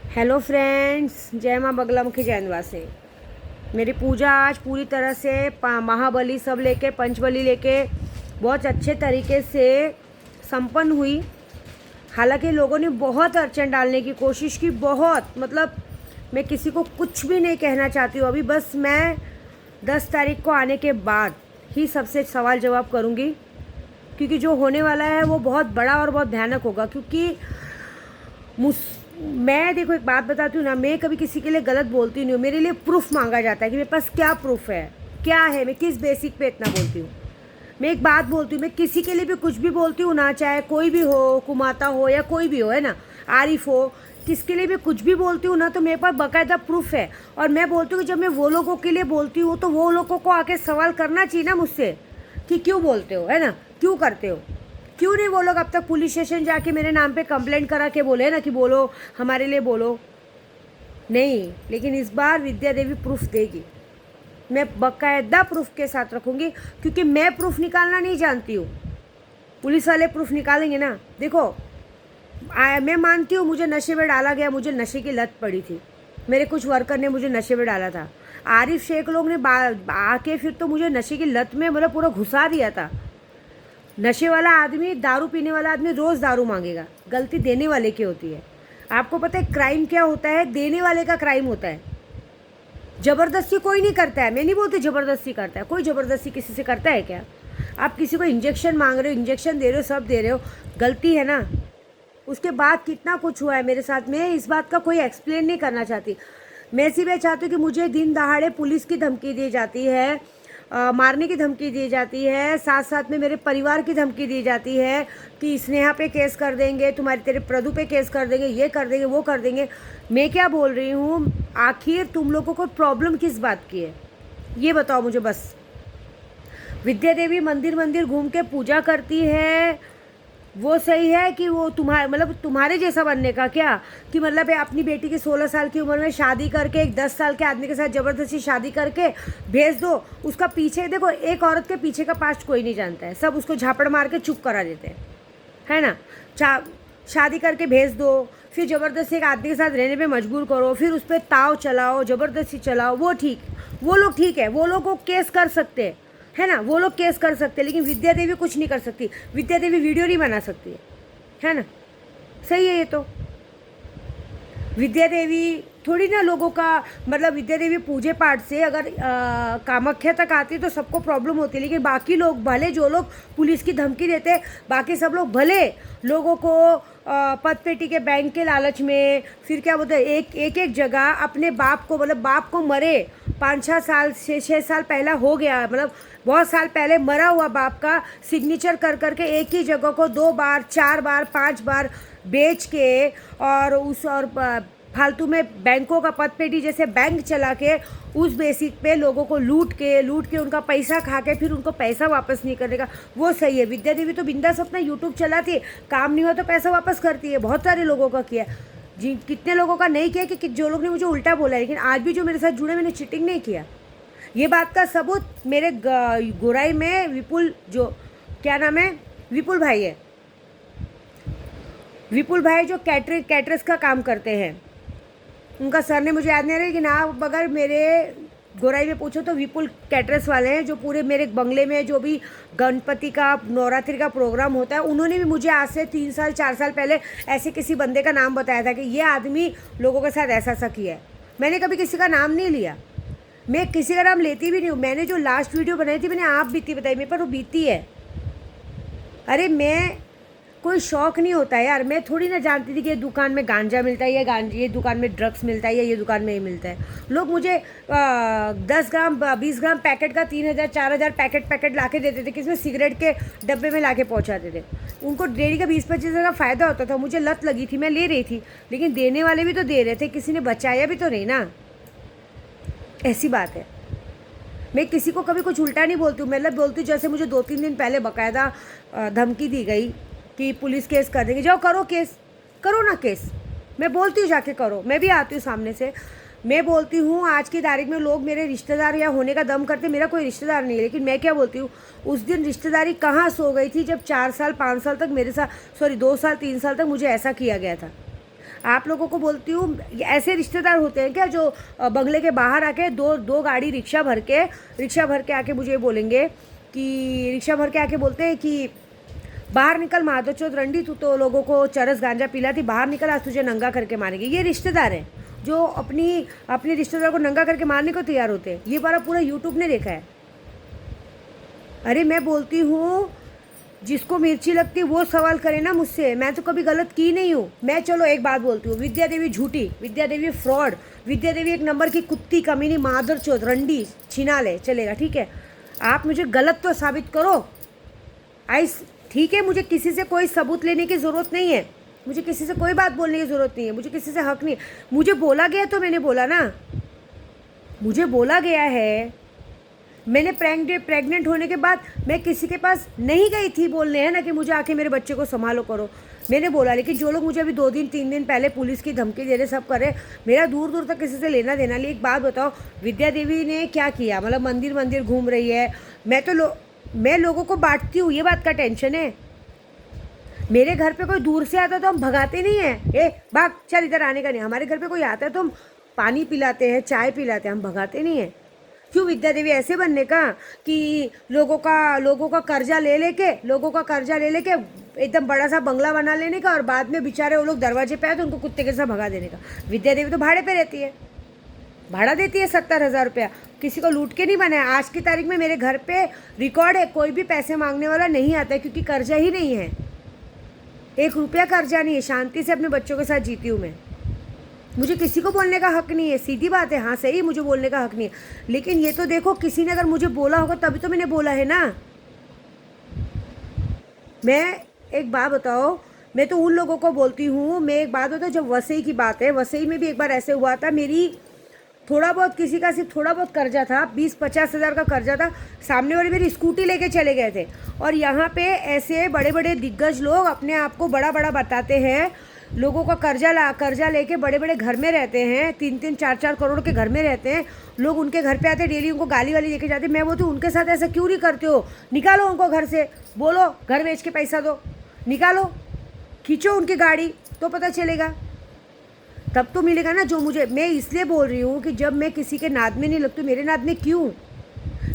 Hello friends, जय माँ बगलामुखी जय निवासी। मेरी पूजा आज पूरी तरह से महाबली सब लेके पंचबली लेके बहुत अच्छे तरीके से संपन्न हुई। हालांकि लोगों ने बहुत अड़चन डालने की कोशिश की, बहुत मतलब मैं किसी को कुछ भी नहीं कहना चाहती हूँ अभी। बस मैं 10 तारीख को आने के बाद ही सबसे सवाल जवाब करूँगी, क्योंकि जो होने वाला है वो बहुत बड़ा और बहुत भयानक होगा। क्योंकि मैं देखो एक बात बताती हूँ ना, मैं कभी किसी के लिए गलत बोलती नहीं हूँ। मेरे लिए प्रूफ मांगा जाता है कि मेरे पास क्या प्रूफ है, क्या है, मैं किस बेसिक पे इतना बोलती हूँ। मैं एक बात बोलती हूँ, मैं किसी के लिए भी कुछ भी बोलती हूँ ना, चाहे कोई भी हो, कुमाता हो या कोई भी हो, है ना, आरिफ हो, किसके लिए भी कुछ भी बोलती हूँ ना, तो मेरे पास बाकायदा प्रूफ है। और मैं बोलती हूँ कि जब मैं वो लोगों के लिए बोलती हूँ तो वो लोगों को आके सवाल करना चाहिए ना मुझसे कि क्यों बोलते हो, है ना, क्यों करते हो। क्यों नहीं वो लोग अब तक पुलिस स्टेशन जाके मेरे नाम पे कंप्लेंट करा के बोले ना कि बोलो, हमारे लिए बोलो। नहीं, लेकिन इस बार विद्या देवी प्रूफ देगी। मैं बाकायदा प्रूफ के साथ रखूँगी, क्योंकि मैं प्रूफ निकालना नहीं जानती हूँ, पुलिस वाले प्रूफ निकालेंगे ना। देखो मैं मानती हूँ मुझे नशे में डाला गया, मुझे नशे की लत पड़ी थी, मेरे कुछ वर्कर ने मुझे नशे में डाला था। आरिफ शेख लोग ने आके फिर तो मुझे नशे की लत में मतलब पूरा घुसा दिया था। नशे वाला आदमी, दारू पीने वाला आदमी रोज़ दारू मांगेगा, गलती देने वाले की होती है। आपको पता है क्राइम क्या होता है? देने वाले का क्राइम होता है। ज़बरदस्ती कोई नहीं करता है, मैं नहीं बोलती ज़बरदस्ती करता है, कोई ज़बरदस्ती किसी से करता है क्या? आप किसी को इंजेक्शन मांग रहे हो, इंजेक्शन दे रहे हो, सब दे रहे हो, गलती है ना। उसके बाद कितना कुछ हुआ है मेरे साथ में, इस बात का कोई एक्सप्लेन नहीं करना चाहती। मैं सिर्फ ये चाहती हूँ कि मुझे दिन दहाड़े पुलिस की धमकी दी जाती है, मारने की धमकी दी जाती है, साथ साथ में मेरे परिवार की धमकी दी जाती है कि स्नेहा पे केस कर देंगे, तुम्हारे तेरे प्रदू पे केस कर देंगे, ये कर देंगे, वो कर देंगे। मैं क्या बोल रही हूँ, आखिर तुम लोगों को प्रॉब्लम किस बात की है ये बताओ मुझे बस। विद्या देवी मंदिर मंदिर घूम के पूजा करती है, वो सही है कि वो तुम्हारे मतलब तुम्हारे जैसा बनने का क्या, कि मतलब अपनी बेटी की 16 साल की उम्र में शादी करके एक 10 साल के आदमी के साथ ज़बरदस्ती शादी करके भेज दो। उसका पीछे देखो, एक औरत के पीछे का पास्ट कोई नहीं जानता है, सब उसको झापड़ मार के चुप करा देते हैं, है ना। शादी करके भेज दो, फिर ज़बरदस्ती एक आदमी के साथ रहने पे मजबूर करो, फिर उस पर ताव चलाओ, ज़बरदस्ती चलाओ, वो लोग ठीक है, वो लोग को केस कर सकते हैं, है ना, वो लोग केस कर सकते हैं। लेकिन विद्या देवी कुछ नहीं कर सकती, विद्या देवी वीडियो नहीं बना सकती है ना। सही है ये तो। विद्या देवी थोड़ी ना लोगों का मतलब, विद्या देवी पूजे पाठ से अगर कामाख्या तक आती है तो सबको प्रॉब्लम होती है। लेकिन बाकी लोग भले, जो लोग पुलिस की धमकी देते हैं, बाकी सब लोग भले लोगों को पद पेटी के बैंक के लालच में, फिर क्या बोलते हैं, एक जगह अपने बाप को, मतलब बाप को मरे 5-6 साल 6 साल पहला हो गया, मतलब बहुत साल पहले मरा हुआ बाप का सिग्नेचर कर करके एक ही जगह को 2 बार 4 बार 5 बार बेच के, और फालतू में बैंकों का पद पेटी जैसे बैंक चला के उस बेसिक पे लोगों को लूट के उनका पैसा खा के फिर उनको पैसा वापस नहीं करने का, वो सही है। विद्या देवी तो बिंदास अपना यूट्यूब चलाती है, काम नहीं हुआ तो पैसा वापस करती है। बहुत सारे लोगों का किया, जी कितने लोगों का नहीं किया कि जो लोग ने मुझे उल्टा बोला है। लेकिन आज भी जो मेरे साथ जुड़े, मैंने चीटिंग नहीं किया। ये बात का सबूत मेरे गोराई में विपुल, जो क्या नाम है, विपुल भाई है, विपुल भाई जो कैटरस का काम करते हैं, उनका सर ने मुझे याद नहीं आ रहा, लेकिन आप अगर मेरे गोराई में पूछो तो विपुल कैटरस वाले हैं, जो पूरे मेरे बंगले में जो भी गणपति का नवरात्रि का प्रोग्राम होता है, उन्होंने भी मुझे आज से 3 साल 4 साल पहले ऐसे किसी बंदे का नाम बताया था कि ये आदमी लोगों के साथ ऐसा किया है। मैंने कभी किसी का नाम नहीं लिया, मैं किसी का नाम लेती भी नहीं हूँ। मैंने जो लास्ट वीडियो बनाई थी, मैंने आप बीती बताई, मेरे पर वो बीती है। अरे मैं, कोई शौक नहीं होता है यार, मैं थोड़ी ना जानती थी कि ये दुकान में गांजा मिलता है, ये दुकान में ड्रग्स मिलता है, या ये दुकान में ये मिलता है। लोग मुझे 10 ग्राम 20 ग्राम पैकेट का 3000 4000 पैकेट ला के देते थे, किसमें सिगरेट के डब्बे में ला के पहुँचाते थे। उनको डेली का 20-25 हज़ार का फ़ायदा होता था, मुझे लत लगी थी, मैं ले रही थी, लेकिन देने वाले भी तो दे रहे थे, किसी ने बचाया भी तो नहीं ना। ऐसी बात है। मैं किसी को कभी कुछ उल्टा नहीं बोलती हूँ, मतलब बोलती हूँ जैसे मुझे 2-3 दिन पहले बाकायदा धमकी दी गई कि पुलिस केस कर देंगे। जाओ करो केस, करो ना केस, मैं बोलती हूँ जाके करो। मैं भी आती हूँ सामने से, मैं बोलती हूँ आज की तारीख में लोग मेरे रिश्तेदार या होने का दम करते, मेरा कोई रिश्तेदार नहीं है, लेकिन मैं क्या बोलती हूँ, उस दिन रिश्तेदारी कहाँ सो गई थी जब 4 साल 5 साल तक मेरे साथ, सॉरी 2 साल 3 साल तक मुझे ऐसा किया गया था। आप लोगों को बोलती हूँ, ऐसे रिश्तेदार होते हैं क्या जो बंगले के बाहर आके दो दो गाड़ी रिक्शा भर के आके मुझे बोलेंगे कि रिक्शा भर के आके बोलते हैं कि बाहर निकल माधोचोद रंडी, तू तो लोगों को चरस गांजा पिला थी, बाहर निकल, आज तुझे नंगा करके मारेंगे। ये रिश्तेदार हैं जो अपने रिश्तेदार को नंगा करके मारने को तैयार होते हैं। ये पूरा यूट्यूब ने देखा है। अरे मैं बोलती हूँ, जिसको मिर्ची लगती वो सवाल करे ना मुझसे, मैं तो कभी गलत की नहीं हूँ। मैं चलो एक बात बोलती हूँ, विद्या देवी झूठी, विद्या देवी फ्रॉड, विद्या देवी एक नंबर की कुत्ती, कमीनी, मादरचोद, रंडी, छिनाले, चलेगा ठीक है। आप मुझे गलत तो साबित करो। ठीक है, मुझे किसी से कोई सबूत लेने की ज़रूरत नहीं है, मुझे किसी से कोई बात बोलने की ज़रूरत नहीं है, मुझे किसी से हक नहीं। मुझे बोला गया तो मैंने बोला ना, मुझे बोला गया है। मैंने प्रेग्नेंट होने के बाद मैं किसी के पास नहीं गई थी बोलने, है ना, कि मुझे आके मेरे बच्चे को संभालो करो। मैंने बोला, लेकिन जो लोग मुझे अभी 2 दिन 3 दिन पहले पुलिस की धमकी दे रहे, सब कर रहे, मेरा दूर दूर तक किसी से लेना देना नहीं। एक बात बताओ, विद्या देवी ने क्या किया? मतलब मंदिर घूम रही है। मैं लोगों को बांटती हूँ, ये बात का टेंशन है। मेरे घर पे कोई दूर से आता तो हम भगाते नहीं हैं, ए भाग चल, इधर आने का नहीं। हमारे घर पे कोई आता है तो हम पानी पिलाते हैं, चाय पिलाते हैं, हम भगाते नहीं हैं। क्यों विद्या देवी ऐसे बनने का कि लोगों का कर्जा ले लेके एकदम बड़ा सा बंगला बना लेने का, और बाद में बेचारे वो लोग दरवाजे पे आए तो उनको कुत्ते के साथ भगा देने का। विद्या देवी तो भाड़े पे रहती है, भाड़ा देती है 70,000 रुपया, किसी को लूट के नहीं बनाया। आज की तारीख में मेरे घर पे रिकॉर्ड है, कोई भी पैसे मांगने वाला नहीं आता है, क्योंकि कर्जा ही नहीं है, 1 रुपया कर्जा नहीं है। शांति से अपने बच्चों के साथ जीती हूँ मैं, मुझे किसी को बोलने का हक नहीं है। सीधी बात है, हाँ सही, मुझे बोलने का हक नहीं है। लेकिन ये तो देखो, किसी ने अगर मुझे बोला होगा तभी तो मैंने बोला है ना। मैं एक बात बताओ, मैं तो उन लोगों को बोलती हूँ, मैं एक बात बताऊँ, जब वसई की बात है, वसई में भी एक बार ऐसे हुआ था, मेरी थोड़ा बहुत, किसी का सिर्फ थोड़ा बहुत कर्जा था, 20-50 हज़ार का कर्जा था, सामने वाले मेरी स्कूटी लेके चले गए थे। और यहाँ पे ऐसे बड़े बड़े दिग्गज लोग अपने आप को बड़ा बड़ा बताते हैं, लोगों का कर्जा लेके बड़े बड़े घर में रहते हैं, 3-3, 4-4 करोड़ के घर में रहते हैं। लोग उनके घर पे आते, डेली उनको गाली वाली लेके जाते। मैं बोलती हूँ, उनके साथ ऐसा क्यों नहीं करते हो? निकालो उनको घर से, बोलो घर बेच के पैसा दो, निकालो, खींचो उनकी गाड़ी, तो पता चलेगा, तब तो मिलेगा ना। जो मुझे, मैं इसलिए बोल रही हूँ कि जब मैं किसी के नाद में नहीं लगती, मेरे नाद में क्यों?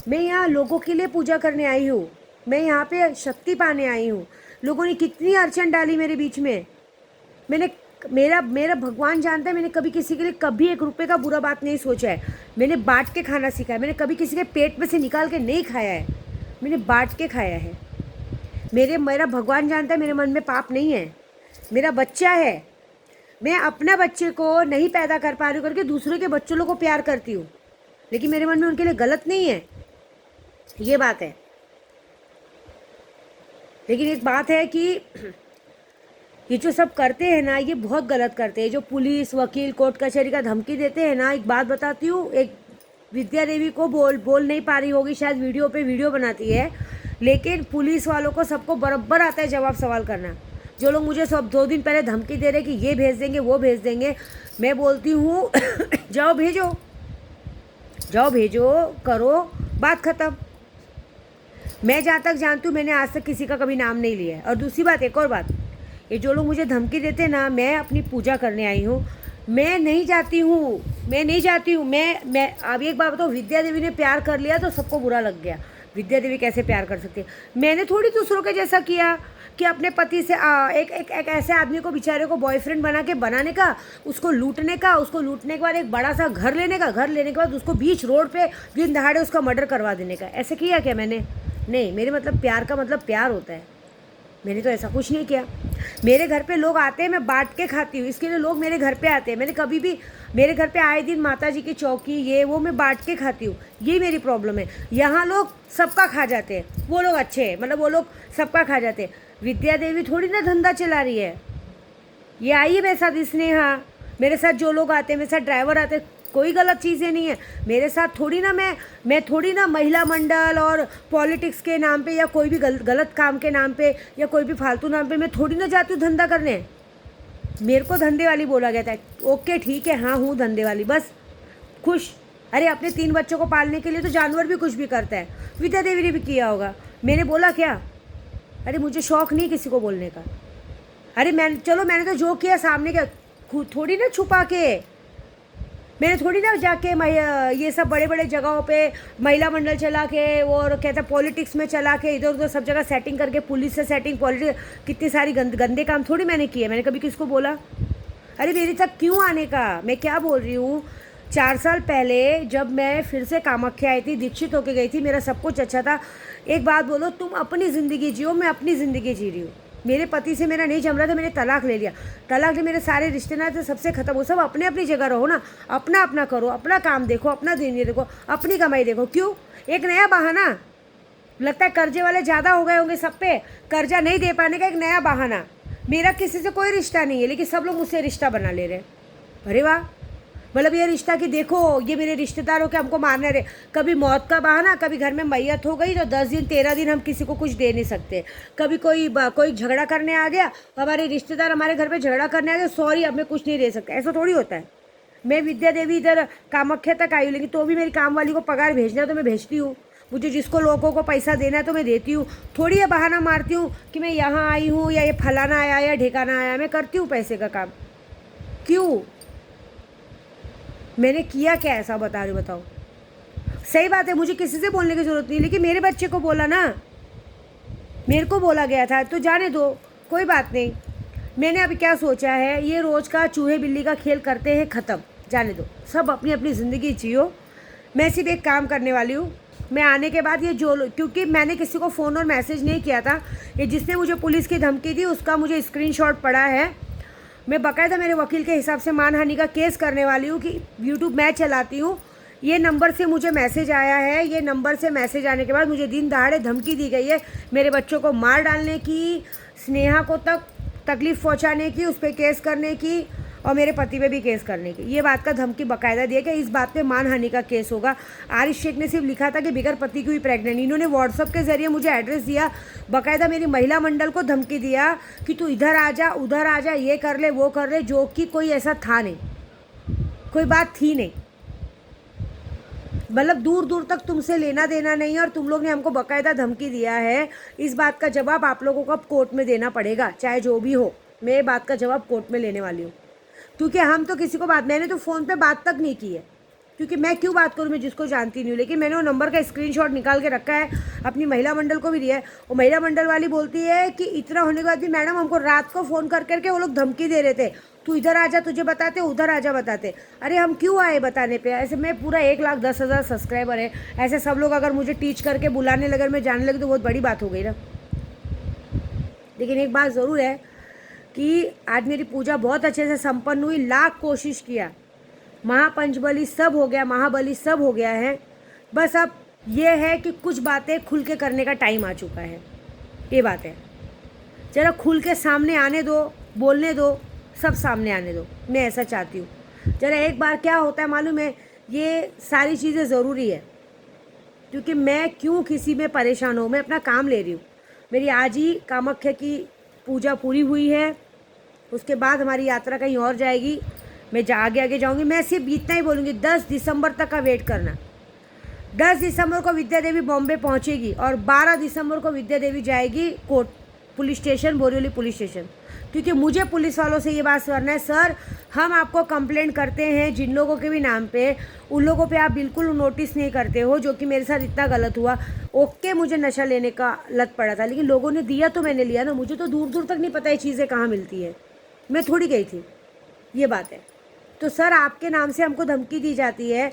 मैं यहाँ लोगों के लिए पूजा करने आई हूँ, मैं यहाँ पे शक्ति पाने आई हूँ। लोगों ने कितनी अड़चन डाली मेरे बीच में, मेरा भगवान जानता है, मैंने कभी किसी के लिए कभी 1 रुपये का बुरा बात नहीं सोचा है। मैंने बांट के खाना सीखा है, मैंने कभी किसी के पेट में से निकाल के नहीं खाया है, मैंने बांट के खाया है। मेरा भगवान जानता है, मेरे मन में पाप नहीं है। मेरा बच्चा है, मैं अपना बच्चे को नहीं पैदा कर पा रही हूँ करके दूसरों के बच्चों लोगों को प्यार करती हूँ, लेकिन मेरे मन में उनके लिए गलत नहीं है, ये बात है। लेकिन एक बात है कि ये जो सब करते हैं ना, ये बहुत गलत करते हैं। जो पुलिस, वकील, कोर्ट कचहरी का धमकी देते हैं ना, एक बात बताती हूँ, एक विद्या देवी को बोल नहीं पा रही होगी, शायद वीडियो पे वीडियो बनाती है, लेकिन पुलिस वालों को सबको बराबर आता है जवाब सवाल करना। जो लोग मुझे सब 2 दिन पहले धमकी दे रहे कि ये भेज देंगे, वो भेज देंगे, मैं बोलती हूँ जाओ भेजो, करो, बात ख़त्म। मैं जहाँ तक जानती हूँ, मैंने आज तक किसी का कभी नाम नहीं लिया है। और दूसरी बात, एक और बात, ये जो लोग मुझे धमकी देते हैं ना, मैं अपनी पूजा करने आई हूँ, मैं नहीं जाती हूँ। मैं अब एक बात बताओ, विद्या देवी ने प्यार कर लिया तो सबको बुरा लग गया। विद्या देवी कैसे प्यार कर सकती है? मैंने थोड़ी दूसरों के जैसा किया कि अपने पति से एक ऐसे आदमी को, बेचारे को बॉयफ्रेंड बनाने का, उसको लूटने के बाद एक बड़ा सा घर लेने के बाद उसको बीच रोड पे दिन दहाड़े उसका मर्डर करवा देने का। ऐसे किया क्या मैंने? नहीं, मेरे मतलब प्यार का मतलब प्यार होता है। मैंने तो ऐसा कुछ नहीं किया। मेरे घर पे लोग आते हैं, मैं बांट के खाती हूँ, इसके लिए लोग मेरे घर पे आते हैं। मैंने कभी भी, मेरे घर पे आए दिन माता जी की चौकी, ये वो, मैं बांट के खाती हूँ, यही मेरी प्रॉब्लम है। यहाँ लोग सबका खा जाते हैं, वो लोग अच्छे हैं, मतलब वो लोग सबका खा जाते हैं। विद्या देवी थोड़ी ना धंधा चला रही है। ये आई है मेरे साथ स्नेहा, मेरे साथ जो लोग आते हैं, मेरे साथ ड्राइवर आते हैं, कोई गलत चीज़ें नहीं है मेरे साथ। थोड़ी ना मैं थोड़ी ना महिला मंडल और पॉलिटिक्स के नाम पे, या कोई भी गलत काम के नाम पे, या कोई भी फालतू नाम पे मैं थोड़ी ना जाती हूँ धंधा करने। मेरे को धंधे वाली बोला गया था, ओके ठीक है, हाँ हूँ धंधे वाली, बस खुश। अरे अपने 3 बच्चों को पालने के लिए तो जानवर भी कुछ भी करता है। विद्या देवी ने भी किया होगा, मैंने बोला क्या? अरे मुझे शौक़ नहीं किसी को बोलने का। अरे मैंने तो जो किया सामने क्या, खुद थोड़ी ना छुपा के, मैंने थोड़ी ना जाके ये सब बड़े बड़े जगहों पे महिला मंडल चला के और कहते हैं पॉलिटिक्स में चला के इधर उधर सब जगह सेटिंग करके, पुलिस से सेटिंग, पॉलिटिक्स, कितनी सारी गंदे काम थोड़ी मैंने किए। मैंने कभी किसको बोला? अरे मेरे तक क्यों आने का? मैं क्या बोल रही हूँ, 4 साल पहले जब मैं फिर से कामाख्या आई थी, दीक्षित होके गई थी, मेरा सब कुछ अच्छा था। एक बात बोलो, तुम अपनी ज़िंदगी जियो, मैं अपनी ज़िंदगी जी रही हूँ। मेरे पति से मेरा नहीं जम रहा था, मैंने तलाक ले लिया। तलाक ले, मेरे सारे रिश्तेदार थे, सबसे ख़त्म हो। सब अपने अपनी जगह रहो ना, अपना अपना करो, अपना काम देखो, अपना दुनिया देखो, अपनी कमाई देखो। क्यों एक नया बहाना? लगता है कर्जे वाले ज़्यादा हो गए होंगे सब पे, कर्जा नहीं दे पाने का एक नया बहाना। मेरा किसी से कोई रिश्ता नहीं है, लेकिन सब लोग मुझसे रिश्ता बना ले रहे हैं। अरे वाह, मतलब ये रिश्ता कि देखो ये मेरे रिश्तेदारों के हमको मारने रहे। कभी मौत का बहाना, कभी घर में मैयत हो गई तो 10 दिन 13 दिन हम किसी को कुछ दे नहीं सकते। कभी कोई झगड़ा करने आ गया, हमारे रिश्तेदार हमारे घर पे झगड़ा करने आ गया, सॉरी अब मैं कुछ नहीं दे सकता। ऐसा थोड़ी होता है। मैं विद्या देवी इधर कामाख्या तक आई हूँ, लेकिन तो भी मेरी काम वाली को पगार भेजना है तो मैं भेजती हूँ। मुझे जिसको लोगों को पैसा देना है तो मैं देती हूँ। थोड़ी ये बहाना मारती हूँ कि मैं यहाँ आई हूँ या ये फलाना आया या ढेकाना आया। मैं करती हूँ पैसे का काम। क्यों? मैंने किया क्या ऐसा, बता रही बताओ। सही बात है, मुझे किसी से बोलने की ज़रूरत नहीं, लेकिन मेरे बच्चे को बोला ना, मेरे को बोला गया था तो जाने दो, कोई बात नहीं। मैंने अभी क्या सोचा है, ये रोज़ का चूहे बिल्ली का खेल करते हैं, ख़त्म, जाने दो। सब अपनी अपनी ज़िंदगी जियो। मैं सिर्फ एक काम करने वाली हूँ। मैं आने के बाद ये क्योंकि मैंने किसी को फ़ोन और मैसेज नहीं किया था, ये जिसने मुझे पुलिस की धमकी दी उसका मुझे स्क्रीनशॉट पड़ा है। मैं बाकायदा मेरे वकील के हिसाब से मानहानि का केस करने वाली हूँ कि यूट्यूब मैं चलाती हूँ, ये नंबर से मुझे मैसेज आया है, ये नंबर से मैसेज आने के बाद मुझे दिन दहाड़े धमकी दी गई है मेरे बच्चों को मार डालने की, स्नेहा को तकलीफ़ पहुँचाने की, उस पर केस करने की और मेरे पति पे भी केस करने की। ये बात का धमकी बाकायदा दिया कि इस बात पे मानहानि का केस होगा। आरिश शेख ने सिर्फ लिखा था कि बिगर पति की हुई प्रेग्नेंट। इन्होंने व्हाट्सअप के ज़रिए मुझे एड्रेस दिया, बाकायदा मेरी महिला मंडल को धमकी दिया कि तू इधर आ जा, उधर आ जा, ये कर ले, वो कर ले, जो कि कोई ऐसा था नहीं, कोई बात थी नहीं। मतलब दूर दूर तक तुमसे लेना देना नहीं है और तुम लोग ने हमको बाकायदा धमकी दिया है। इस बात का जवाब आप लोगों को अब कोर्ट में देना पड़ेगा, चाहे जो भी हो। मैं ये बात का जवाब कोर्ट में लेने वाली हूँ, क्योंकि हम तो किसी को मैंने तो फ़ोन पे बात तक नहीं की है, क्योंकि मैं क्यों बात करूँ, मैं जिसको जानती नहीं हूँ। लेकिन मैंने वो नंबर का स्क्रीनशॉट निकाल के रखा है, अपनी महिला मंडल को भी दिया है। वो महिला मंडल वाली बोलती है कि इतना होने के बाद भी मैडम हमको रात को फ़ोन कर करके वो लोग धमकी दे रहे थे, तू इधर आ जा, तुझे बताते, उधर आ जा बताते। अरे हम क्यों आए बताने पे? ऐसे मैं पूरा 1,10,000 सब्सक्राइबर है, ऐसे सब लोग अगर मुझे टीच करके बुलाने लगे, मैं जाने लगी तो बहुत बड़ी बात हो गई ना। लेकिन एक बात ज़रूर है कि आज मेरी पूजा बहुत अच्छे से संपन्न हुई। लाख कोशिश किया, महापंचबली सब हो गया, महाबली सब हो गया है। बस अब ये है कि कुछ बातें खुल के करने का टाइम आ चुका है। ये बात है, ज़रा खुल के सामने आने दो, बोलने दो, सब सामने आने दो। मैं ऐसा चाहती हूँ। ज़रा एक बार क्या होता है मालूम है, ये सारी चीज़ें ज़रूरी है, क्योंकि मैं क्यों किसी में परेशान हूँ। मैं अपना काम ले रही हूँ। मेरी आज ही कामाख्या की पूजा पूरी हुई है, उसके बाद हमारी यात्रा कहीं और जाएगी। मैं आगे आगे जाऊंगी। मैं सिर्फ इतना ही बोलूँगी, 10 दिसंबर तक का वेट करना। 10 दिसंबर को विद्या देवी बॉम्बे पहुंचेगी और 12 दिसंबर को विद्या देवी जाएगी court, police station, Borivali police station. क्योंकि मुझे पुलिस वालों से ये बात करना है, सर हम आपको कंप्लेंट करते हैं जिन लोगों के भी नाम पे, उन लोगों पे आप बिल्कुल नोटिस नहीं करते हो, जो कि मेरे साथ इतना गलत हुआ। ओके, मुझे नशा लेने का लत पड़ा था, लेकिन लोगों ने दिया तो मैंने लिया ना। मुझे तो दूर दूर तक नहीं पता ये चीज़ें कहाँ मिलती है, मैं थोड़ी गई थी, ये बात है। तो सर आपके नाम से हमको धमकी दी जाती है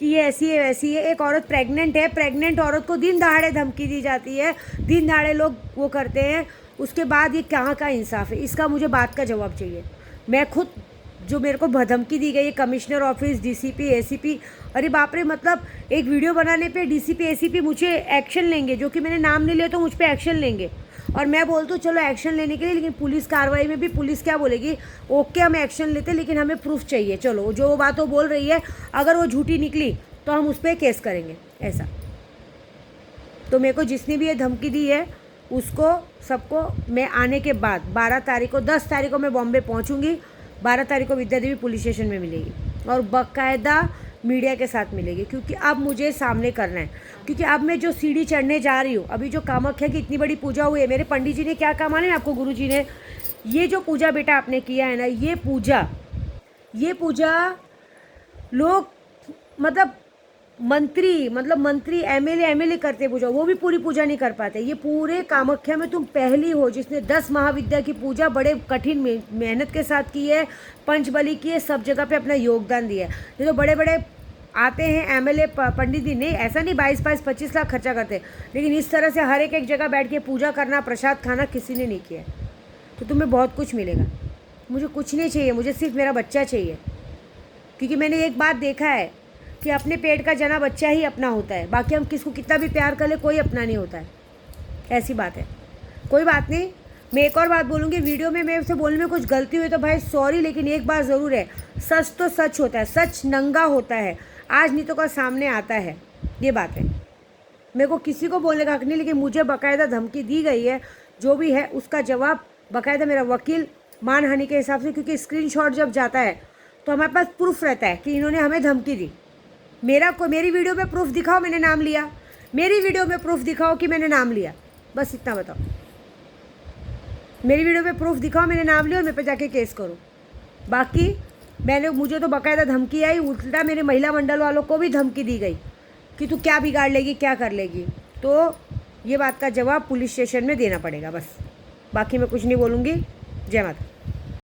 कि ये ऐसी है वैसी है। एक औरत प्रेग्नेंट है, प्रेग्नेंट औरत को दिन दहाड़े धमकी दी जाती है, दिन दहाड़े लोग वो करते हैं। उसके बाद ये कहाँ का इंसाफ है? इसका मुझे बात का जवाब चाहिए। मैं खुद जो मेरे को धमकी दी गई है, कमिश्नर ऑफिस, डीसीपी, एसीपी, अरे बाप रे, मतलब एक वीडियो बनाने पे डीसीपी एसीपी मुझे एक्शन लेंगे, जो कि मैंने नाम नहीं लिया तो मुझ पर एक्शन लेंगे। और मैं बोलती हूँ चलो एक्शन लेने के लिए, लेकिन पुलिस कार्रवाई में भी पुलिस क्या बोलेगी, ओके हम एक्शन लेते लेकिन हमें प्रूफ चाहिए। चलो जो बात वो बोल रही है अगर वो झूठी निकली तो हम उस पर केस करेंगे, ऐसा। तो मेरे को जिसने भी ये धमकी दी है उसको सबको मैं आने के बाद 12 तारीख को, 10 तारीख को मैं बॉम्बे पहुँचूँगी, 12 तारीख को विद्या देवी पुलिस स्टेशन में मिलेगी और बाकायदा मीडिया के साथ मिलेगी, क्योंकि अब मुझे सामने करना है। क्योंकि अब मैं जो सीढ़ी चढ़ने जा रही हूँ, अभी जो कामाख्या की इतनी बड़ी पूजा हुई है, मेरे पंडित जी ने क्या कहा माने आपको, गुरु जी ने, ये जो पूजा बेटा आपने किया है ना, ये पूजा ये पूजा लोग मंत्री एमएलए करते पूजा, वो भी पूरी पूजा नहीं कर पाते। ये पूरे कामाख्या में तुम पहली हो जिसने 10 महाविद्या की पूजा बड़े कठिन मेहनत के साथ की है, पंचबली की है, सब जगह पे अपना योगदान दिया है। ये तो बड़े बड़े आते हैं एमएलए पंडित जी, नहीं ऐसा नहीं 22-25 लाख खर्चा करते, लेकिन इस तरह से हर एक जगह बैठ के पूजा करना, प्रसाद खाना किसी ने नहीं किया। तो तुम्हें बहुत कुछ मिलेगा। मुझे कुछ नहीं चाहिए, मुझे सिर्फ मेरा बच्चा चाहिए, क्योंकि मैंने एक बात देखा है कि अपने पेट का जना बच्चा ही अपना होता है, बाकी हम किसको कितना भी प्यार कर ले कोई अपना नहीं होता है, ऐसी बात है। कोई बात नहीं, मैं एक और बात बोलूँगी, वीडियो में मेरे से बोलने में कुछ गलती हुई तो भाई सॉरी, लेकिन एक बात ज़रूर है, सच तो सच होता है, सच नंगा होता है, आज नहीं तो कल सामने आता है, ये बात है। मेरे को किसी को बोलने का हक नहीं, लेकिन मुझे बाकायदा धमकी दी गई है, जो भी है उसका जवाब बाकायदा मेरा वकील मानहानि के हिसाब से, क्योंकि स्क्रीनशॉट जब जाता है तो हमारे पास प्रूफ रहता है कि इन्होंने हमें धमकी दी। मेरी वीडियो में प्रूफ दिखाओ मैंने नाम लिया, मेरी वीडियो में प्रूफ दिखाओ कि मैंने नाम लिया, बस इतना बताओ। मेरी वीडियो में प्रूफ दिखाओ मैंने नाम लिया और मेरे पे जाके केस करो। बाकी मुझे तो बाकायदा धमकी आई, उल्टा मेरे महिला मंडल वालों को भी धमकी दी गई कि तू क्या बिगाड़ लेगी, क्या कर लेगी। तो ये बात का जवाब पुलिस स्टेशन में देना पड़ेगा, बस। बाकी मैं कुछ नहीं बोलूँगी। जय माता।